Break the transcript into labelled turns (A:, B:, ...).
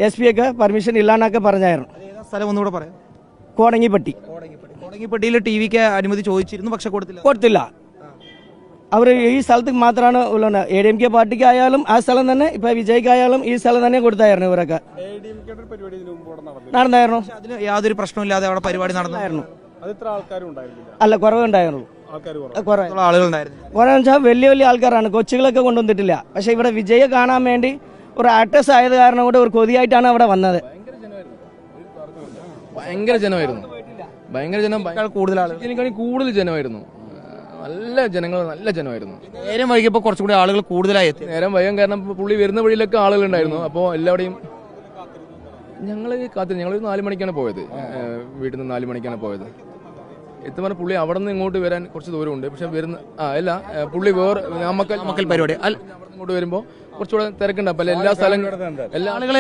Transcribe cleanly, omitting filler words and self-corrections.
A: SP ഒക്കെ permission ഇല്ലാന്നൊക്കെ പറഞ്ഞായിരുന്നു.
B: സ്ഥലം ഒന്നുകൂടെ പറയാം.
A: കോടങ്ങിപ്പട്ടി.
B: കോടങ്ങിപ്പട്ടിയിൽ ടിവിക്ക് അനുമതി ചോദിച്ചിരുന്നു, പക്ഷെ
A: കൊടുത്തില്ല. അവർ ഈ സ്ഥലത്തേക്ക് മാത്രമാണ് ഉള്ളത്. ADMK പാർട്ടിക്കായാലും ആ സ്ഥലം തന്നെ, ഇപ്പൊ വിജയ്ക്കായാലും ഈ സ്ഥലം തന്നെ കൊടുത്തായിരുന്നു. ഇവരൊക്കെ നടന്നായിരുന്നു.
B: അതിന് യാതൊരു പ്രശ്നമില്ലാതെ അവിടെ പരിപാടി നടന്നായിരുന്നു.
A: അല്ല, കുറവുണ്ടായിരുന്നു. കുറവെന്ന് വെച്ചാൽ വലിയ വലിയ ആൾക്കാരാണ്, കൊച്ചുകളൊക്കെ കൊണ്ടുവന്നിട്ടില്ല. പക്ഷെ ഇവിടെ വിജയെ കാണാൻ വേണ്ടി ഒരു ആക്ട്രസ് ആയത് കാരണം കൂടെ ഒരു കൊതിയായിട്ടാണ് അവിടെ വന്നത്.
C: ഭയങ്കര ജനമായിരുന്നു, കൂടുതൽ ജനമായിരുന്നു. നല്ല ജനമായിരുന്നു.
B: നേരം വൈകിയപ്പോൾ കുറച്ചുകൂടി ആളുകൾ കൂടുതലായി എത്തി.
C: നേരം വൈകാൻ കാരണം പുള്ളി വരുന്ന വഴിയിലൊക്കെ ആളുകളുണ്ടായിരുന്നു. അപ്പോൾ എല്ലാവരുടെയും ഞങ്ങൾ 4 മണിക്കാണ് പോയത്. വീട്ടിൽ നിന്ന് 4 മണിക്കാണ് പോയത്. എത്തുമ്പോൾ പുള്ളി അവിടെ നിന്ന് ഇങ്ങോട്ട് വരാൻ കുറച്ച് ദൂരമുണ്ട്. പക്ഷെ പുള്ളി വേറെ പരിപാടി ഇങ്ങോട്ട് വരുമ്പോൾ കുറച്ചുകൂടെ തിരക്കുണ്ട്. അപ്പം എല്ലാ സ്ഥലങ്ങളും എല്ലാ ആളുകളെ